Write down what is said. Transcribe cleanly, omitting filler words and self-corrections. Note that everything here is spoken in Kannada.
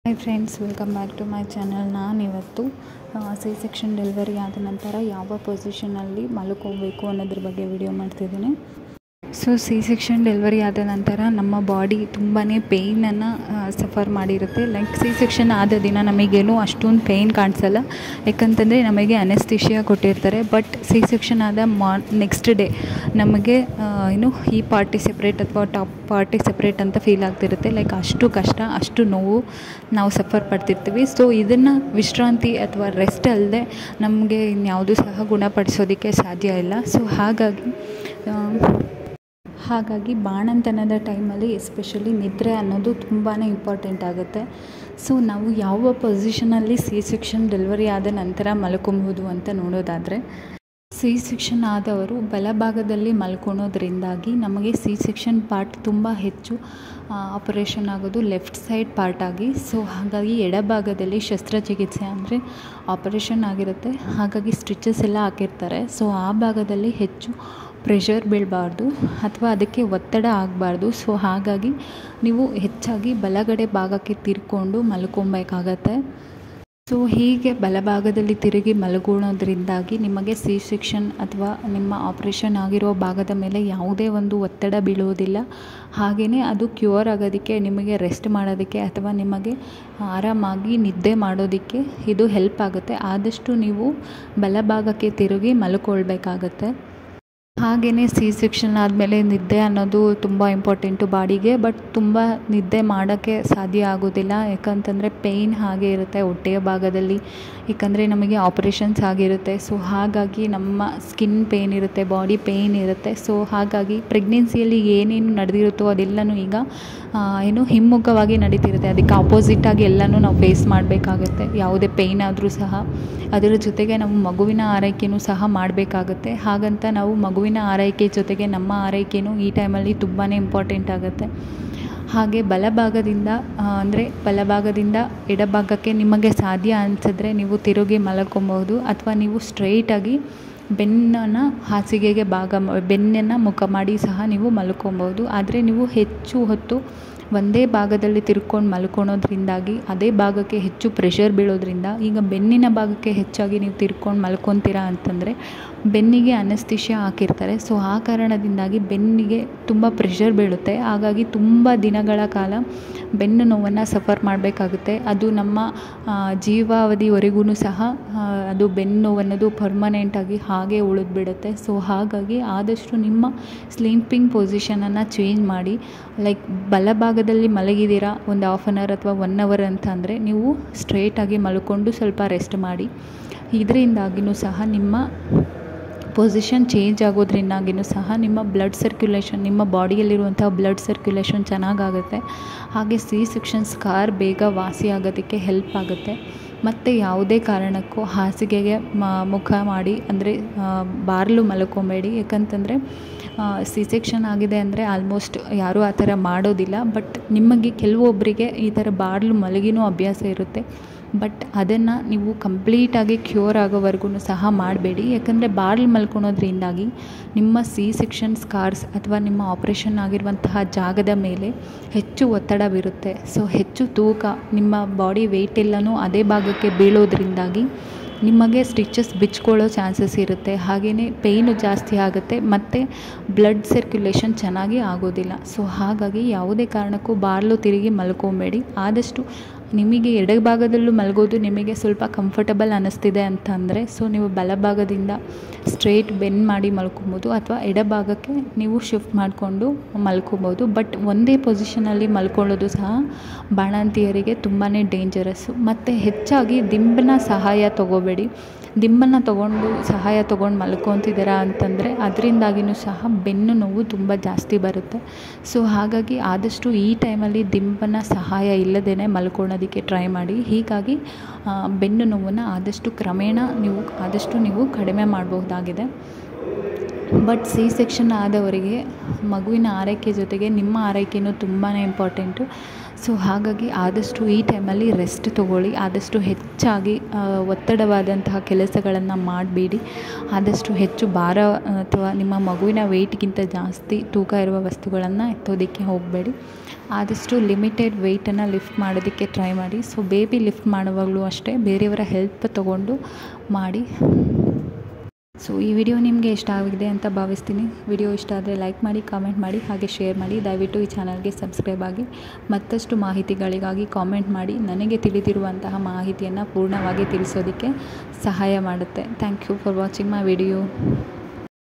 Hi friends, welcome back to my channel. ನಾನಿವತ್ತು ಸಿ ಸೆಕ್ಷನ್ ಡೆಲಿವರಿ ಆದ ನಂತರ ಯಾವ ಪೊಸಿಷನಲ್ಲಿ ಮಲ್ಕೋಬೇಕು ಅನ್ನೋದ್ರ ಬಗ್ಗೆ ವಿಡಿಯೋ ಮಾಡ್ತಿದ್ದೀನಿ. ಸೊ ಸಿ ಸೆಕ್ಷನ್ ಡೆಲಿವರಿ ಆದ ನಂತರ ನಮ್ಮ ಬಾಡಿ ತುಂಬಾ ಪೇಯ್ನನ್ನು ಸಫರ್ ಮಾಡಿರುತ್ತೆ. ಲೈಕ್ ಸಿ ಸೆಕ್ಷನ್ ಆದ ದಿನ ನಮಗೇನು ಅಷ್ಟೊಂದು ಪೇಯ್ನ್ ಕಾಣಿಸಲ್ಲ, ಯಾಕಂತಂದರೆ ನಮಗೆ ಅನೆಸ್ಥಿಷಿಯಾ ಕೊಟ್ಟಿರ್ತಾರೆ. ಬಟ್ ಸಿ ಸೆಕ್ಷನ್ ಆದ ನೆಕ್ಸ್ಟ್ ಡೇ ನಮಗೆ ಈ ಪಾರ್ಟಿ ಸೆಪ್ರೇಟ್ ಅಥವಾ ಟಾಪ್ ಪಾರ್ಟಿ ಸೆಪ್ರೇಟ್ ಅಂತ ಫೀಲ್ ಆಗ್ತಿರುತ್ತೆ. ಲೈಕ್ ಅಷ್ಟು ಕಷ್ಟ, ಅಷ್ಟು ನೋವು ನಾವು ಸಫರ್ ಪಡ್ತಿರ್ತೀವಿ. ಸೊ ಇದನ್ನು ವಿಶ್ರಾಂತಿ ಅಥವಾ ರೆಸ್ಟ್ ಅಲ್ಲದೆ ನಮಗೆ ಇನ್ಯಾವುದೂ ಸಹ ಗುಣಪಡಿಸೋದಕ್ಕೆ ಸಾಧ್ಯ ಇಲ್ಲ. ಸೊ ಹಾಗಾಗಿ ಬಾಣಂತನದ ಟೈಮಲ್ಲಿ ಎಸ್ಪೆಷಲಿ ನಿದ್ರೆ ಅನ್ನೋದು ತುಂಬಾ ಇಂಪಾರ್ಟೆಂಟ್ ಆಗುತ್ತೆ. ಸೊ ನಾವು ಯಾವ ಪೊಸಿಷನಲ್ಲಿ ಸಿ ಸೆಕ್ಷನ್ ಡೆಲಿವರಿ ಆದ ನಂತರ ಮಲ್ಕೊಬಹುದು ಅಂತ ನೋಡೋದಾದರೆ, ಸಿ ಸೆಕ್ಷನ್ ಆದವರು ಬಲಭಾಗದಲ್ಲಿ ಮಲ್ಕೊಳೋದ್ರಿಂದಾಗಿ ನಮಗೆ ಸಿ ಸೆಕ್ಷನ್ ಪಾರ್ಟ್ ತುಂಬ ಹೆಚ್ಚು ಆಪರೇಷನ್ ಆಗೋದು ಲೆಫ್ಟ್ ಸೈಡ್ ಪಾರ್ಟ್ ಆಗಿ. ಸೊ ಹಾಗಾಗಿ ಎಡಭಾಗದಲ್ಲಿ ಶಸ್ತ್ರಚಿಕಿತ್ಸೆ ಅಂದರೆ ಆಪರೇಷನ್ ಆಗಿರುತ್ತೆ. ಹಾಗಾಗಿ ಸ್ಟಿಚಸ್ ಎಲ್ಲ ಹಾಕಿರ್ತಾರೆ. ಸೊ ಆ ಭಾಗದಲ್ಲಿ ಹೆಚ್ಚು ಪ್ರೆಷರ್ ಬೀಳಬಾರ್ದು ಅಥವಾ ಅದಕ್ಕೆ ಒತ್ತಡ ಆಗಬಾರ್ದು. ಸೊ ಹಾಗಾಗಿ ನೀವು ಹೆಚ್ಚಾಗಿ ಬಲಗಡೆ ಭಾಗಕ್ಕೆ ತಿರ್ಕೊಂಡು ಮಲ್ಕೊಬೇಕಾಗತ್ತೆ. ಸೊ ಹೀಗೆ ಬಲಭಾಗದಲ್ಲಿ ತಿರುಗಿ ಮಲಗೋದ್ರಿಂದಾಗಿ ನಿಮಗೆ ಸಿ ಸೆಕ್ಷನ್ ಅಥವಾ ನಿಮ್ಮ ಆಪ್ರೇಷನ್ ಆಗಿರೋ ಭಾಗದ ಮೇಲೆ ಯಾವುದೇ ಒಂದು ಒತ್ತಡ ಬೀಳುವುದಿಲ್ಲ. ಹಾಗೆಯೇ ಅದು ಕ್ಯೂರ್ ಆಗೋದಕ್ಕೆ, ನಿಮಗೆ ರೆಸ್ಟ್ ಮಾಡೋದಕ್ಕೆ ಅಥವಾ ನಿಮಗೆ ಆರಾಮಾಗಿ ನಿದ್ದೆ ಮಾಡೋದಕ್ಕೆ ಇದು ಹೆಲ್ಪ್ ಆಗುತ್ತೆ. ಆದಷ್ಟು ನೀವು ಬಲಭಾಗಕ್ಕೆ ತಿರುಗಿ ಮಲ್ಕೊಳ್ಬೇಕಾಗತ್ತೆ. ಹಾಗೆಯೇ ಸಿ ಸೆಕ್ಷನ್ ಆದಮೇಲೆ ನಿದ್ದೆ ಅನ್ನೋದು ತುಂಬ ಇಂಪಾರ್ಟೆಂಟು ಬಾಡಿಗೆ. ಬಟ್ ತುಂಬ ನಿದ್ದೆ ಮಾಡೋಕ್ಕೆ ಸಾಧ್ಯ ಆಗೋದಿಲ್ಲ, ಯಾಕಂತಂದರೆ ಪೇಯ್ನ್ ಹಾಗೆ ಇರುತ್ತೆ ಹೊಟ್ಟೆಯ ಭಾಗದಲ್ಲಿ, ಏಕೆಂದರೆ ನಮಗೆ ಆಪ್ರೇಷನ್ಸ್ ಆಗಿರುತ್ತೆ. ಸೊ ಹಾಗಾಗಿ ನಮ್ಮ ಸ್ಕಿನ್ ಪೇಯ್ನ್ ಇರುತ್ತೆ, ಬಾಡಿ ಪೇಯ್ನ್ ಇರುತ್ತೆ. ಸೊ ಹಾಗಾಗಿ ಪ್ರೆಗ್ನೆನ್ಸಿಯಲ್ಲಿ ಏನೇನು ನಡೆದಿರುತ್ತೋ ಅದೆಲ್ಲನೂ ಈಗ ಹಿಮ್ಮುಖವಾಗಿ ನಡೀತಿರುತ್ತೆ. ಅದಕ್ಕೆ ಆಪೋಸಿಟಾಗಿ ಎಲ್ಲನೂ ನಾವು ಫೇಸ್ ಮಾಡಬೇಕಾಗುತ್ತೆ. ಯಾವುದೇ ಪೇಯ್ನ್ ಆದರೂ ಸಹ ಅದರ ಜೊತೆಗೆ ನಾವು ಮಗುವಿನ ಆರೈಕೆಯೂ ಸಹ ಮಾಡಬೇಕಾಗುತ್ತೆ. ಹಾಗಂತ ನಾವು ಮಗುವಿನ ಆರೈಕೆ ಜೊತೆಗೆ ನಮ್ಮ ಆರೈಕೆಯೂ ಈ ಟೈಮಲ್ಲಿ ತುಂಬಾ ಇಂಪಾರ್ಟೆಂಟ್ ಆಗುತ್ತೆ. ಹಾಗೆ ಬಲಭಾಗದಿಂದ ಎಡಭಾಗಕ್ಕೆ ನಿಮಗೆ ಸಾಧ್ಯ ಅನಿಸಿದ್ರೆ ನೀವು ತಿರುಗಿ ಮಲ್ಕೊಬೋದು, ಅಥವಾ ನೀವು ಸ್ಟ್ರೈಟಾಗಿ ಬೆನ್ನನ್ನು ಹಾಸಿಗೆಗೆ ಬೆನ್ನನ್ನು ಮುಖ ಮಾಡಿ ಸಹ ನೀವು ಮಲ್ಕೊಬೋದು. ಆದರೆ ನೀವು ಹೆಚ್ಚು ಹೊತ್ತು ಒಂದೇ ಭಾಗದಲ್ಲಿ ತಿರ್ಕೊಂಡು ಮಲ್ಕೊಳೋದ್ರಿಂದಾಗಿ ಅದೇ ಭಾಗಕ್ಕೆ ಹೆಚ್ಚು ಪ್ರೆಷರ್ ಬೀಳೋದ್ರಿಂದ, ಈಗ ಬೆನ್ನಿನ ಭಾಗಕ್ಕೆ ಹೆಚ್ಚಾಗಿ ನೀವು ತಿರ್ಕೊಂಡು ಮಲ್ಕೊತೀರಾ ಅಂತಂದರೆ ಬೆನ್ನಿಗೆ ಅನೆಸ್ಥಿಷಿಯಾ ಹಾಕಿರ್ತಾರೆ. ಸೊ ಆ ಕಾರಣದಿಂದಾಗಿ ಬೆನ್ನಿಗೆ ತುಂಬ ಪ್ರೆಷರ್ ಬೀಳುತ್ತೆ. ಹಾಗಾಗಿ ತುಂಬ ದಿನಗಳ ಕಾಲ ಬೆನ್ನು ನೋವನ್ನು ಸಫರ್ ಮಾಡಬೇಕಾಗುತ್ತೆ. ಅದು ನಮ್ಮ ಜೀವಾವಧಿವರೆಗೂ ಸಹ ಅದು ಬೆನ್ನು ನೋವು ಅನ್ನೋದು ಪರ್ಮನೆಂಟಾಗಿ ಹಾಗೆ ಉಳಿದ್ಬಿಡುತ್ತೆ. ಸೊ ಹಾಗಾಗಿ ಆದಷ್ಟು ನಿಮ್ಮ ಸ್ಲೀಪಿಂಗ್ ಪೊಸಿಷನನ್ನು ಚೇಂಜ್ ಮಾಡಿ. ಲೈಕ್ ಬಲಭಾಗದಲ್ಲಿ ಮಲಗಿದ್ದೀರಾ ಒಂದು ಹಾಫ್ ಆನ್ ಅವರ್ ಅಥವಾ 1 ಅವರ್ ಅಂತ ಅಂದರೆ ನೀವು ಸ್ಟ್ರೇಟಾಗಿ ಮಲ್ಕೊಂಡು ಸ್ವಲ್ಪ ರೆಸ್ಟ್ ಮಾಡಿ. ಇದರಿಂದಾಗಿಯೂ ಸಹ ನಿಮ್ಮ ಪೊಸಿಷನ್ ಚೇಂಜ್ ಆಗೋದ್ರಿಂದಾಗಿಯೂ ಸಹ ನಿಮ್ಮ ಬ್ಲಡ್ ಸರ್ಕ್ಯುಲೇಷನ್, ನಿಮ್ಮ ಬಾಡಿಯಲ್ಲಿರುವಂಥ ಬ್ಲಡ್ ಸರ್ಕ್ಯುಲೇಷನ್ ಚೆನ್ನಾಗಾಗುತ್ತೆ. ಹಾಗೆ ಸಿ ಸೆಕ್ಷನ್ ಸ್ಕಾರ್ ಬೇಗ ವಾಸಿ ಆಗೋದಕ್ಕೆ ಹೆಲ್ಪ್ ಆಗುತ್ತೆ. ಮತ್ತು ಯಾವುದೇ ಕಾರಣಕ್ಕೂ ಹಾಸಿಗೆಗೆ ಮುಖ ಮಾಡಿ, ಅಂದರೆ ಬಾರ್ಲು ಮಲ್ಕೊಬೇಡಿ. ಯಾಕಂತಂದರೆ ಸಿ ಸೆಕ್ಷನ್ ಆಗಿದೆ ಅಂದರೆ ಆಲ್ಮೋಸ್ಟ್ ಯಾರೂ ಆ ಥರ ಮಾಡೋದಿಲ್ಲ. ಬಟ್ ನಿಮಗೆ ಕೆಲವೊಬ್ಬರಿಗೆ ಈ ಥರ ಬಾರ್ಲು ಮಲಗಿನೂ ಅಭ್ಯಾಸ ಇರುತ್ತೆ. ಬಟ್ ಅದನ್ನು ನೀವು ಕಂಪ್ಲೀಟಾಗಿ ಕ್ಯೂರ್ ಆಗೋವರೆಗೂ ಸಹ ಮಾಡಬೇಡಿ. ಯಾಕಂದರೆ ಬಾರ್ಲು ಮಲ್ಕೊಳೋದ್ರಿಂದಾಗಿ ನಿಮ್ಮ ಸಿ ಸೆಕ್ಷನ್ ಸ್ಕಾರ್ಸ್ ಅಥವಾ ನಿಮ್ಮ ಆಪ್ರೇಷನ್ ಆಗಿರುವಂತಹ ಜಾಗದ ಮೇಲೆ ಹೆಚ್ಚು ಒತ್ತಡ ಬೀರುತ್ತೆ. ಸೊ ಹೆಚ್ಚು ತೂಕ, ನಿಮ್ಮ ಬಾಡಿ ವೆಯ್ಟ್ ಎಲ್ಲನೂ ಅದೇ ಭಾಗಕ್ಕೆ ಬೀಳೋದ್ರಿಂದಾಗಿ ನಿಮಗೆ ಸ್ಟಿಚಸ್ ಬಿಚ್ಕೊಳ್ಳೋ ಚಾನ್ಸಸ್ ಇರುತ್ತೆ. ಹಾಗೆಯೇ ಪೇಯ್ನು ಜಾಸ್ತಿ ಆಗುತ್ತೆ ಮತ್ತು ಬ್ಲಡ್ ಸರ್ಕ್ಯುಲೇಷನ್ ಚೆನ್ನಾಗಿ ಆಗೋದಿಲ್ಲ. ಸೊ ಹಾಗಾಗಿ ಯಾವುದೇ ಕಾರಣಕ್ಕೂ ಬಾರ್ಲು ತಿರುಗಿ ಮಲ್ಕೊಬೇಡಿ. ಆದಷ್ಟು ನಿಮಗೆ ಎಡಭಾಗದಲ್ಲೂ ಮಲಗೋದು ನಿಮಗೆ ಸ್ವಲ್ಪ ಕಂಫರ್ಟಬಲ್ ಅನ್ನಿಸ್ತಿದೆ ಅಂತ ಅಂದರೆ ಸೊ ನೀವು ಬಲಭಾಗದಿಂದ ಸ್ಟ್ರೇಟ್ ಬೆಂಡ್ ಮಾಡಿ ಮಲ್ಕೊಬೋದು, ಅಥವಾ ಎಡಭಾಗಕ್ಕೆ ನೀವು ಶಿಫ್ಟ್ ಮಾಡಿಕೊಂಡು ಮಲ್ಕೊಬೋದು. ಬಟ್ ಒಂದೇ ಪೊಸಿಷನಲ್ಲಿ ಮಲ್ಕೊಳ್ಳೋದು ಸಹ ಬಾಣಂತಿಯರಿಗೆ ತುಂಬಾ ಡೇಂಜರಸ್ಸು. ಮತ್ತು ಹೆಚ್ಚಾಗಿ ದಿಂಬನ ಸಹಾಯ ತೊಗೋಬೇಡಿ. ದಿಂಬನ್ನು ಸಹಾಯ ತೊಗೊಂಡು ಮಲ್ಕೊತಿದ್ದೀರಾ ಅಂತಂದರೆ ಅದರಿಂದಾಗಿಯೂ ಸಹ ಬೆನ್ನು ನೋವು ತುಂಬ ಜಾಸ್ತಿ ಬರುತ್ತೆ. ಸೊ ಹಾಗಾಗಿ ಆದಷ್ಟು ಈ ಟೈಮಲ್ಲಿ ದಿಂಬನ ಸಹಾಯ ಇಲ್ಲದೇ ಮಲ್ಕೊಳ್ಳೋದಕ್ಕೆ ಟ್ರೈ ಮಾಡಿ. ಹೀಗಾಗಿ ಬೆನ್ನು ನೋವನ್ನು ಆದಷ್ಟು ಕ್ರಮೇಣ ನೀವು ಕಡಿಮೆ ಮಾಡಬಹುದಾಗಿದೆ. ಬಟ್ ಸಿ ಸೆಕ್ಷನ್ ಆದವರಿಗೆ ಮಗುವಿನ ಆರೈಕೆ ಜೊತೆಗೆ ನಿಮ್ಮ ಆರೈಕೆಯೂ ತುಂಬಾ ಇಂಪಾರ್ಟೆಂಟು. ಸೊ ಹಾಗಾಗಿ ಆದಷ್ಟು ಈ ಟೈಮಲ್ಲಿ ರೆಸ್ಟ್ ತೊಗೊಳ್ಳಿ. ಆದಷ್ಟು ಹೆಚ್ಚಾಗಿ ಒತ್ತಡವಾದಂತಹ ಕೆಲಸಗಳನ್ನು ಮಾಡಬೇಡಿ. ಆದಷ್ಟು ಹೆಚ್ಚು ಭಾರ ಅಥವಾ ನಿಮ್ಮ ಮಗುವಿನ ವೆಯ್ಟ್ಗಿಂತ ಜಾಸ್ತಿ ತೂಕ ಇರುವ ವಸ್ತುಗಳನ್ನು ಎತ್ತೋದಕ್ಕೆ ಹೋಗಬೇಡಿ. ಆದಷ್ಟು ಲಿಮಿಟೆಡ್ ವೆಯ್ಟನ್ನು ಲಿಫ್ಟ್ ಮಾಡೋದಕ್ಕೆ ಟ್ರೈ ಮಾಡಿ. ಸೊ ಬೇಬಿ ಲಿಫ್ಟ್ ಮಾಡುವಾಗಲೂ ಅಷ್ಟೇ ಬೇರೆಯವರ ಹೆಲ್ಪ್ ತೊಗೊಂಡು ಮಾಡಿ. ಸೊ ಈ ವಿಡಿಯೋ ನಿಮಗೆ ಇಷ್ಟ ಆಗಿದೆ ಅಂತ ಭಾವಿಸ್ತೀನಿ. ವಿಡಿಯೋ ಇಷ್ಟ ಆದರೆ ಲೈಕ್ ಮಾಡಿ, ಕಾಮೆಂಟ್ ಮಾಡಿ, ಹಾಗೆ ಶೇರ್ ಮಾಡಿ. ದಯವಿಟ್ಟು ಈ ಚಾನಲ್ಗೆ ಸಬ್ಸ್ಕ್ರೈಬ್ ಆಗಿ. ಮತ್ತಷ್ಟು ಮಾಹಿತಿಗಳಿಗಾಗಿ ಕಾಮೆಂಟ್ ಮಾಡಿ. ನನಗೆ ತಿಳಿದಿರುವಂತಹ ಮಾಹಿತಿಯನ್ನು ಪೂರ್ಣವಾಗಿ ತಿಳಿಸೋದಕ್ಕೆ ಸಹಾಯ ಮಾಡುತ್ತೆ. Thank you for watching my video.